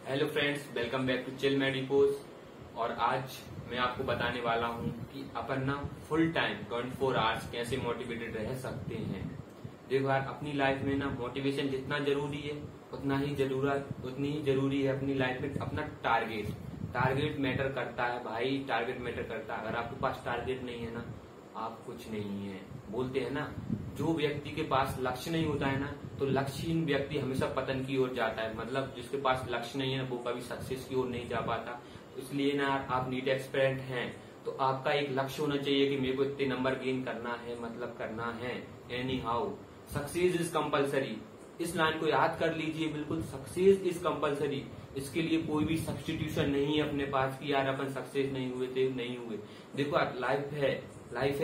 Hello friends, welcome back to chill medicos. और आज मैं आपको बताने वाला हूं कि अपन ना फुल टाइम 24 आवर्स कैसे मोटिवेटेड रह सकते हैं। देखो यार, अपनी लाइफ में ना मोटिवेशन जितना जरूरी है उतनी ही जरूरी है अपनी लाइफ में अपना टारगेट मैटर करता है भाई। टारगेट मैटर करता है। अगर आपके पास टारगेट नहीं है ना, आप कुछ नहीं है। बोलते हैं ना, जो व्यक्ति के पास लक्ष्य नहीं होता है ना, तो लक्ष्यहीन व्यक्ति हमेशा पतन की ओर जाता है। मतलब जिसके पास लक्ष्य नहीं है ना, वो कभी सक्सेस की ओर नहीं जा पाता। इसलिए ना, आप नीट एक्सपेरेंट हैं तो आपका एक लक्ष्य होना चाहिए कि मेरे को इतने नंबर गेन करना है, मतलब करना है। Any how success is compulsory. इस लाइन को याद कर लीजिए, बिल्कुल सक्सेस इज कंपल्सरी। इसके लिए कोई भी सब्सटीट्यूशन नहीं है अपने पास कि यार अपन सक्सेस नहीं हुए थे, नहीं हुए। देखो यार,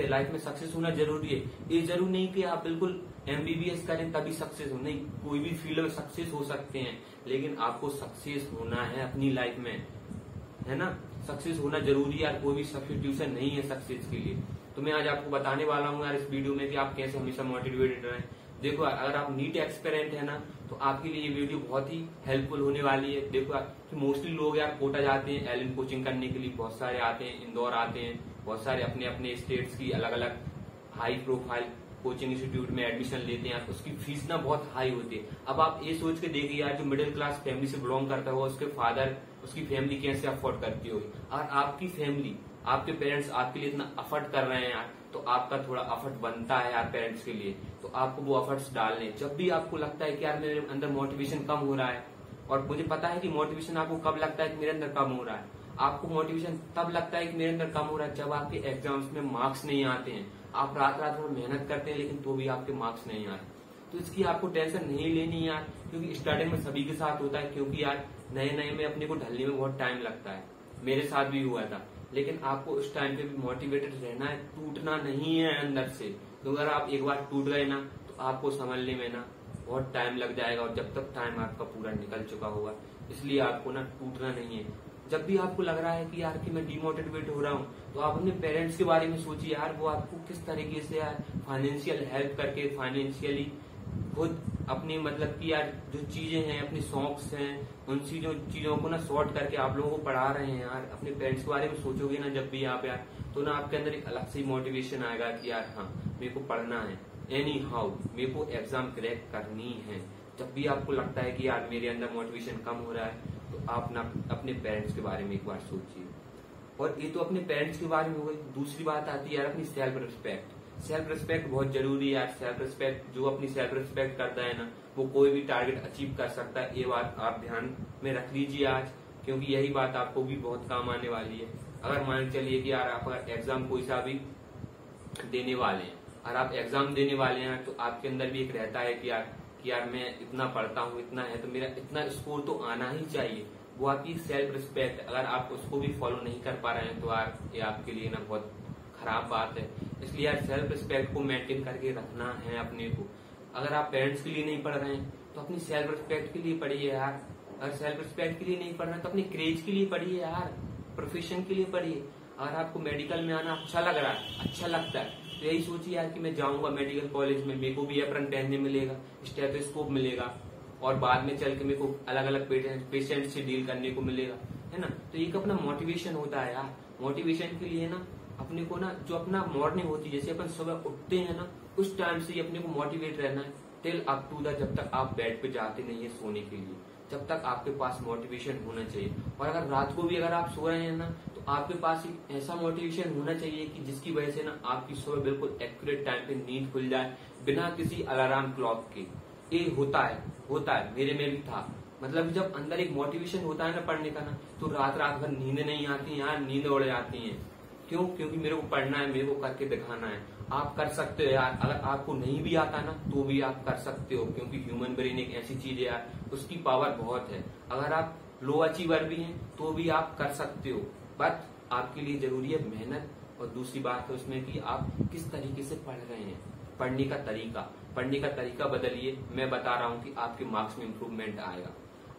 लाइफ में सक्सेस होना जरूरी है। ये जरूर नहीं कि आप बिल्कुल एमबीबीएस करें तभी सक्सेस हो, नहीं। कोई भी फील्ड में सक्सेस हो सकते हैं, लेकिन आपको सक्सेस होना है अपनी लाइफ में, है ना। सक्सेस होना जरूरी है यार, कोई भी सब्सटीट्यूशन नहीं है सक्सेस के लिए। तो मैं आज आपको बताने वाला हूँ यार इस वीडियो में कि आप कैसे हमेशा मोटिवेटेड रहें। देखो, अगर आप नीट एक्सपेरेंट है ना, तो आपके लिए ये वीडियो बहुत ही हेल्पफुल होने वाली है। देखो कि मोस्टली लोग यार कोटा जाते हैं एलिन कोचिंग करने के लिए, बहुत सारे आते हैं, इंदौर आते हैं, बहुत सारे अपने अपने स्टेट्स की अलग अलग हाई प्रोफाइल कोचिंग इंस्टीट्यूट में एडमिशन लेते हैं। उसकी फीस ना बहुत हाई होती है। अब आप ये सोच के देखिए यार, जो मिडिल क्लास फैमिली से बिलोंग करता होगा, उसके फादर, उसकी फैमिली कैसे अफोर्ड करती होगी। और आपकी फैमिली, आपके पेरेंट्स आपके लिए इतना अफर्ट कर रहे हैं यार, तो आपका थोड़ा अफर्ट बनता है यार पेरेंट्स के लिए। तो आपको वो अफर्ट्स डालने। जब भी आपको लगता है कि यार मेरे अंदर मोटिवेशन कम हो रहा है, और मुझे पता है कि मोटिवेशन आपको कब लगता है कि मेरे अंदर कम हो रहा है। आपको मोटिवेशन तब लगता है कि मेरे अंदर कम हो रहा है जब आपके एग्जाम्स में मार्क्स नहीं आते हैं। आप रात रात भर मेहनत करते हैं, लेकिन तो भी आपके मार्क्स नहीं आते। तो इसकी आपको टेंशन नहीं लेनी यार, क्योंकि स्टार्टिंग में सभी के साथ होता है। क्योंकि यार नए नए में अपने को ढलने में बहुत टाइम लगता है। मेरे साथ भी हुआ था। लेकिन आपको उस टाइम पे भी मोटिवेटेड रहना है, टूटना नहीं है अंदर से। तो अगर आप एक बार टूट गए ना, तो आपको संभलने में ना बहुत टाइम लग जाएगा, और जब तक टाइम आपका पूरा निकल चुका होगा। इसलिए आपको ना टूटना नहीं है। जब भी आपको लग रहा है कि यार कि मैं डिमोटिवेट हो रहा हूँ, तो आप अपने पेरेंट्स के बारे में सोचिए यार, वो आपको किस तरीके से यार फाइनेंशियल हेल्प करके, फाइनेंशियली खुद अपनी, मतलब कि यार जो चीजें हैं, अपने शौक्स हैं, उन चीजों को ना सॉर्ट करके आप लोगों को पढ़ा रहे हैं यार। अपने पेरेंट्स के बारे में सोचोगे ना जब भी आप यार, तो ना आपके अंदर एक अलग से मोटिवेशन आएगा कि यार हाँ, मेरे को पढ़ना है, एनी हाउ मेरे को एग्जाम क्रैक करनी है। जब भी आपको लगता है कि यार मेरे अंदर मोटिवेशन कम हो रहा है, तो आप ना अपने पेरेंट्स के बारे में एक बार सोचिए। और ये तो अपने पेरेंट्स के बारे में हो गई। दूसरी बात आती है यार अपनी सेल्फ रिस्पेक्ट। सेल्फ रिस्पेक्ट बहुत जरूरी है यार। सेल्फ रिस्पेक्ट, जो अपनी सेल्फ रिस्पेक्ट करता है ना, वो कोई भी टारगेट अचीव कर सकता है। ये बात आप ध्यान में रख लीजिए आज, क्योंकि यही बात आपको भी बहुत काम आने वाली है। अगर मान चलिए कि यार आप अगर एग्जाम कोई सा भी देने वाले हैं, और आप एग्जाम देने वाले हैं, तो आपके अंदर भी एक रहता है कि यार मैं इतना पढ़ता हूँ, इतना है, तो मेरा इतना स्कोर तो आना ही चाहिए। वो आपकी सेल्फ रिस्पेक्ट, अगर आप उसको भी फॉलो नहीं कर पा रहे हैं, तो यार ये आपके लिए ना बहुत खराब बात है। इसलिए यार सेल्फ रिस्पेक्ट को मेंटेन करके रखना है अपने को। अगर आप पेरेंट्स के लिए नहीं पढ़ रहे हैं, तो अपनी सेल्फ रिस्पेक्ट के लिए पढ़िए यार। अगर सेल्फ रिस्पेक्ट के लिए नहीं पढ़ रहे हैं, तो अपनी क्रेज के लिए पढ़िए यार, प्रोफेशन के लिए पढ़िए। अगर आपको मेडिकल में आना अच्छा लग रहा है, अच्छा लगता है, तो यही सोचिए यार कि मैं जाऊंगा मेडिकल कॉलेज में, मेरे को भी एप्रन पहनने मिलेगा, स्टेथोस्कोप मिलेगा, और बाद में चल के मेरे को अलग अलग पेशेंट से डील करने को मिलेगा, है ना। तो एक अपना मोटिवेशन होता है यार। मोटिवेशन के लिए ना अपने को ना, जो अपना मॉर्निंग होती है, जैसे अपन सुबह उठते हैं ना, उस टाइम से ही अपने को मोटिवेट रहना है टिल अप टू द, जब तक आप बेड पे जाते नहीं है सोने के लिए, जब तक आपके पास मोटिवेशन होना चाहिए। और अगर रात को भी अगर आप सो रहे हैं ना, तो आपके पास एक ऐसा मोटिवेशन होना चाहिए कि जिसकी वजह से ना आपकी सुबह बिल्कुल एक्यूरेट टाइम पे नींद खुल जाए, बिना किसी अलार्म क्लॉक के। ये होता है, मेरे में भी था। मतलब जब अंदर एक मोटिवेशन होता है ना पढ़ने का ना, तो रात रात भर नींद नहीं आती यार, नींद उड़ जाती है। क्यों? क्योंकि मेरे को पढ़ना है, मेरे को करके दिखाना है। आप कर सकते हो यार। अगर आपको नहीं भी आता ना, तो भी आप कर सकते हो, क्योंकि ह्यूमन ब्रेन एक ऐसी चीज है यार, उसकी पावर बहुत है। अगर आप लो अचीवर भी हैं, तो भी आप कर सकते हो। बट आपके लिए जरूरी है मेहनत। और दूसरी बात है उसमें कि आप किस तरीके से पढ़ रहे हैं। पढ़ने का तरीका बदलिए। मैं बता रहा हूँ कि आपके मार्क्स में इम्प्रूवमेंट आएगा।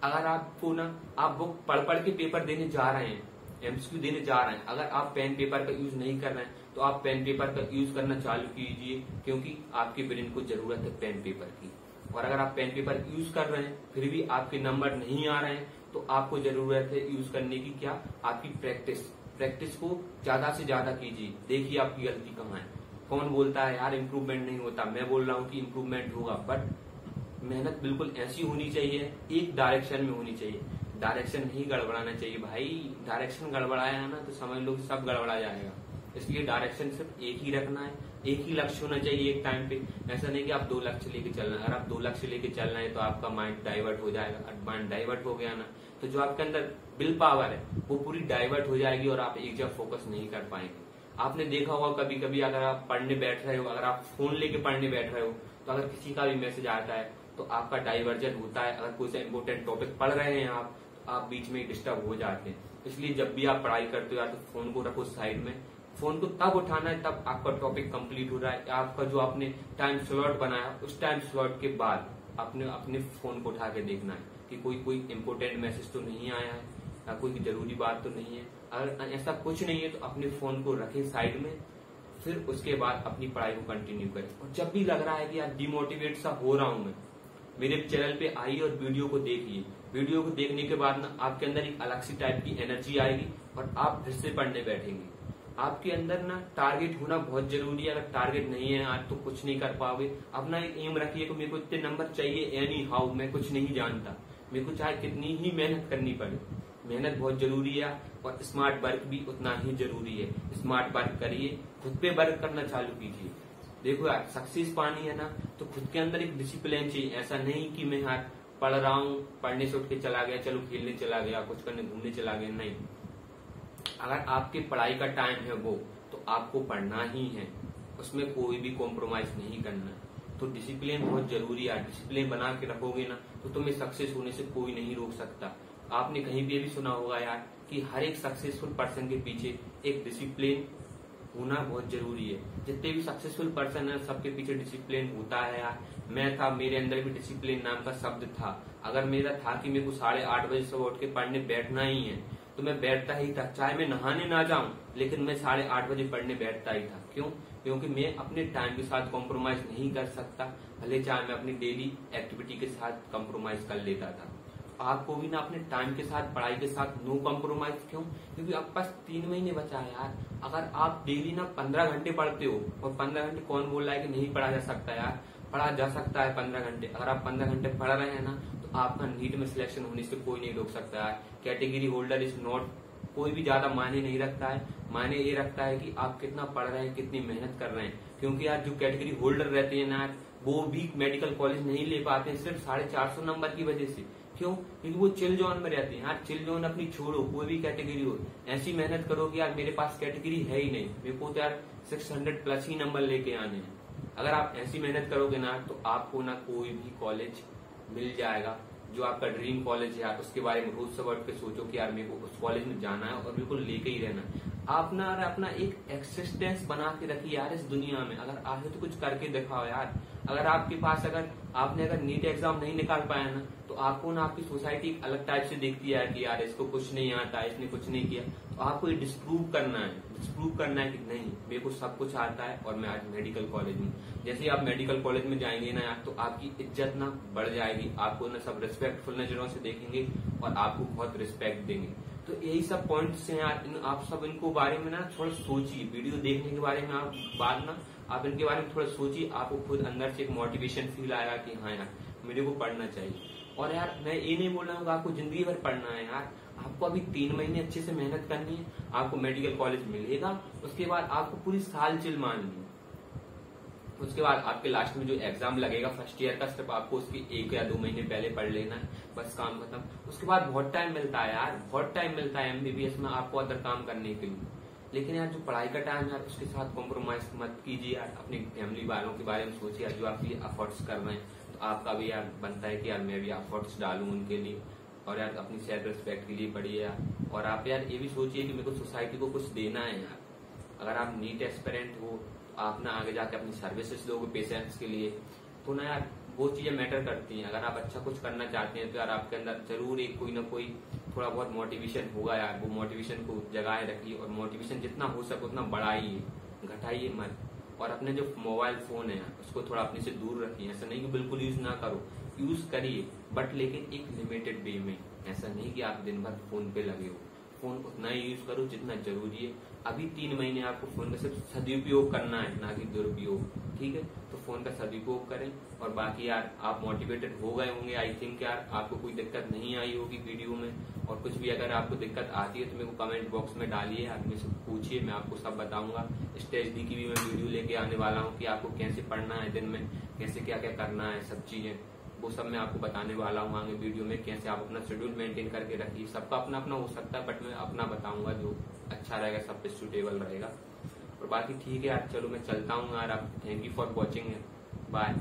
अगर आपको ना, आप बुक पढ़ पढ़ के पेपर देने जा रहे हैं, एमसीक्यू देने जा रहे हैं, अगर आप पेन पेपर का यूज नहीं कर रहे हैं, तो आप पेन पेपर का यूज करना चालू कीजिए, क्योंकि आपके ब्रेन को जरूरत है पेन पेपर की। और अगर आप पेन पेपर यूज कर रहे हैं फिर भी आपके नंबर नहीं आ रहे हैं तो आपको जरूरत है यूज करने की क्या, आपकी प्रैक्टिस को ज्यादा से ज्यादा कीजिए। देखिए आपकी गलती कहाँ है। कौन बोलता है यार इम्प्रूवमेंट नहीं होता, मैं बोल रहा हूँ कि इम्प्रूवमेंट होगा, बट मेहनत बिल्कुल ऐसी होनी चाहिए, एक डायरेक्शन में होनी चाहिए। डायरेक्शन नहीं गड़बड़ाना चाहिए भाई, डायरेक्शन गड़बड़ाया है ना तो समझ लो सब गड़बड़ा जाएगा। इसलिए डायरेक्शन सिर्फ एक ही रखना है, एक ही लक्ष्य होना चाहिए एक टाइम पे। ऐसा नहीं कि आप 2 लक्ष्य लेके चलना है। अगर आप 2 लक्ष्य लेके चल रहे हैं तो आपका माइंड डाइवर्ट हो जाएगा। माइंड डाइवर्ट हो गया ना तो जो आपके अंदर विल पावर है वो पूरी डाइवर्ट हो जाएगी और आप एक जगह फोकस नहीं कर पाएंगे। आपने देखा होगा कभी कभी अगर आप पढ़ने बैठ रहे हो, अगर आप फोन लेके पढ़ने बैठ रहे हो तो अगर किसी का भी मैसेज आता है तो आपका डाइवर्जन होता है। अगर कोई सा इंपोर्टेंट टॉपिक पढ़ रहे हैं आप तो आप बीच में डिस्टर्ब हो जाते हैं। इसलिए जब भी आप पढ़ाई करते हो या तो फोन को रखो साइड में। फोन को तब उठाना है तब आपका टॉपिक कंप्लीट हो रहा है, आपका जो आपने टाइम स्लॉट बनाया उस टाइम स्लॉट के बाद आपने अपने फोन को उठा के देखना है कि कोई इंपोर्टेंट मैसेज तो नहीं आया है या कोई जरूरी बात तो नहीं है। अगर ऐसा कुछ नहीं है तो अपने फोन को रखें साइड में, फिर उसके बाद अपनी पढ़ाई को कंटिन्यू करें। और जब भी लग रहा है कि यार डिमोटिवेट सा हो रहा हूं मैं, मेरे चैनल पे आइए और वीडियो को देखिए। वीडियो को देखने के बाद ना आपके अंदर एक अलग सी टाइप की एनर्जी आएगी और आप फिर से पढ़ने बैठेंगे। आपके अंदर ना टारगेट होना बहुत जरूरी है। अगर टारगेट नहीं है आज तो कुछ नहीं कर पाओगे। अपना एक एम रखिए कि मेरे को इतने नंबर चाहिए एनी हाउ, मैं कुछ नहीं जानता, मेरे को चाहे कितनी ही मेहनत करनी पड़े। मेहनत बहुत जरूरी है और स्मार्ट वर्क भी उतना ही जरूरी है। स्मार्ट वर्क करिए, खुद पे वर्क करना चालू कीजिए। देखो यार सक्सेस पानी है ना तो खुद के अंदर एक डिसिप्लिन चाहिए। ऐसा नहीं कि मैं यार पढ़ रहा हूँ, पढ़ने से उठ के चला गया, चलो खेलने चला गया, कुछ करने घूमने चला गया, नहीं। अगर आपके पढ़ाई का टाइम है वो तो आपको पढ़ना ही है, उसमें कोई भी कॉम्प्रोमाइज नहीं करना। तो डिसिप्लिन बहुत जरूरी है। डिसिप्लिन बना के रखोगे ना तो तुम्हें सक्सेस होने से कोई नहीं रोक सकता। आपने कहीं भी सुना होगा यार कि हर एक सक्सेसफुल पर्सन के पीछे एक डिसिप्लिन होना बहुत जरूरी है। जितने भी सक्सेसफुल पर्सन है सबके पीछे डिसिप्लिन होता है यार। मैं था, मेरे अंदर भी डिसिप्लिन नाम का शब्द था। अगर मेरा था कि मेरे को 8:30 बजे से उठ के पढ़ने बैठना ही है तो मैं बैठता ही था, चाहे मैं नहाने ना जाऊं लेकिन मैं 8:30 बजे पढ़ने बैठता ही था। क्यों? क्योंकि मैं अपने टाइम के साथ कॉम्प्रोमाइज नहीं कर सकता, भले चाहे मैं अपनी डेली एक्टिविटी के साथ कॉम्प्रोमाइज कर लेता था। आपको भी ना अपने टाइम के साथ, पढ़ाई के साथ नो कॉम्प्रोमाइज। क्यों? क्योंकि आपके पास 3 महीने बचा है यार। अगर आप डेली ना 15 घंटे पढ़ते हो, और 15 घंटे कौन बोल रहा है कि नहीं पढ़ा जा सकता यार, पढ़ा जा सकता है 15 घंटे। अगर आप 15 घंटे पढ़ रहे हैं ना तो आपका नीट में सिलेक्शन होने से कोई नहीं रोक सकता है। कैटेगरी होल्डर इज नॉट, कोई भी ज्यादा मायने नहीं रखता है। मायने ये रखता है कि आप कितना पढ़ रहे हैं, कितनी मेहनत कर रहे हैं। क्योंकि यार जो कैटेगरी होल्डर रहते हैं ना वो भी मेडिकल कॉलेज नहीं ले पाते हैं सिर्फ 450 नंबर की वजह से। क्यों? क्योंकि वो चिल जोन में रहते हैं यार। चिल जोन अपनी छोड़ो, कोई भी कैटेगरी हो, ऐसी मेहनत करो कि यार मेरे पास कैटेगरी है ही नहीं, मेरे को तो यार 600 प्लस ही नंबर लेके आने हैं। अगर आप ऐसी मेहनत करोगे ना तो आपको ना कोई भी कॉलेज मिल जाएगा। जो आपका ड्रीम कॉलेज है यार उसके बारे में रोज सब के सोचो कि यार मेरे को उस कॉलेज में जाना है और बिल्कुल लेके ही रहना है। आप ना अपना एक एक्सिस्टेंस बना के रखिए यार इस दुनिया में। अगर आगे तो कुछ करके दिखाओ यार। अगर आपके पास आपने नीट एग्जाम नहीं निकाल पाया ना तो आपको ना आपकी सोसाइटी अलग टाइप से देखती है कि यार इसको कुछ नहीं आता, इसने कुछ नहीं किया। तो आपको ये डिस्प्रूव करना है कि नहीं मेरे को सब कुछ आता है और मैं आज मेडिकल कॉलेज में। जैसे ही आप मेडिकल कॉलेज में जाएंगे ना यार तो आपकी इज्जत ना बढ़ जाएगी। आपको ना सब रिस्पेक्टफुल नजरों से देखेंगे और आपको बहुत रिस्पेक्ट देंगे। तो यही सब पॉइंट्स हैं यार, आप सब इनको बारे में ना थोड़ा सोचिए। वीडियो देखने के बारे में आप बाद ना आप इनके बारे में थोड़ा सोचिए। आपको खुद अंदर से एक मोटिवेशन फील आएगा कि हाँ यार मेरे को पढ़ना चाहिए। और यार मैं ये नहीं बोल रहा हूँ आपको जिंदगी भर पढ़ना है यार। आपको अभी 3 महीने अच्छे से मेहनत करनी है, आपको मेडिकल कॉलेज मिलेगा। उसके बाद आपको पूरी साल चिल मारनी है। उसके बाद आपके लास्ट में जो एग्जाम लगेगा फर्स्ट ईयर का, सिर्फ आपको उसके 1 या 2 महीने पहले पढ़ लेना है, बस काम खत्म। उसके बाद बहुत टाइम मिलता है यार, बहुत टाइम मिलता है एमबीबीएस में आपको अदर काम करने के लिए। लेकिन यार जो पढ़ाई का टाइम है यार उसके साथ कॉम्प्रोमाइज मत कीजिए यार। अपने फैमिली वालों के बारे में सोचिए यार, जो आप ये एफर्ट्स कर रहे हैं तो आपका भी यार बनता है कि यार मैं भी एफर्ट्स डालूं उनके लिए। और यार अपनी सेल्फ रिस्पेक्ट के लिए पढ़िए यार। और आप यार ये भी सोचिए कि मेरे को सोसाइटी को कुछ देना है यार। अगर आप नीट एस्पिरेंट हो तो आप ना आगे जाके अपनी सर्विसेज दोगे पेशेंट्स के लिए, तो ना यार वो चीजें मैटर करती हैं। अगर आप अच्छा कुछ करना चाहते हैं तो यार आपके अंदर जरूर एक कोई ना कोई थोड़ा बहुत मोटिवेशन होगा यार। वो मोटिवेशन को जगाए रखिए और मोटिवेशन जितना हो सके उतना बढ़ाइए, घटाइए मत। और अपने जो मोबाइल फोन है उसको थोड़ा अपने से दूर रखिए। ऐसा नहीं कि बिल्कुल यूज ना करो, यूज करिए, बट लेकिन एक लिमिटेड वे में। ऐसा नहीं कि आप दिन भर फोन पे लगे हो। फोन उतना ही यूज करो जितना जरूरी है। अभी 3 महीने आपको फोन का सिर्फ सदुपयोग करना है, ना कि दुरुपयोग, ठीक है। तो फोन का सदुपयोग करें। और बाकी यार आप मोटिवेटेड हो गए होंगे, आई थिंक यार आपको कोई दिक्कत नहीं आई होगी वीडियो में। और कुछ भी अगर आपको दिक्कत आती है तो मेरे को कमेंट बॉक्स में डालिए, आदमी से पूछिए, मैं आपको सब बताऊंगा। स्टेज डी की भी मैं वीडियो लेके आने वाला हूँ कि आपको कैसे पढ़ना है, दिन में कैसे क्या क्या करना है, सब चीजें वो सब मैं आपको बताने वाला हूँ आगे वीडियो में। कैसे आप अपना शेड्यूल मेंटेन करके रखिए। सबका अपना अपना हो सकता है, बट मैं अपना बताऊंगा जो अच्छा रहेगा, सब पे सुटेबल रहेगा। और बाकी ठीक है यार, चलो मैं चलता हूँ यार। आप thank you for watching, bye.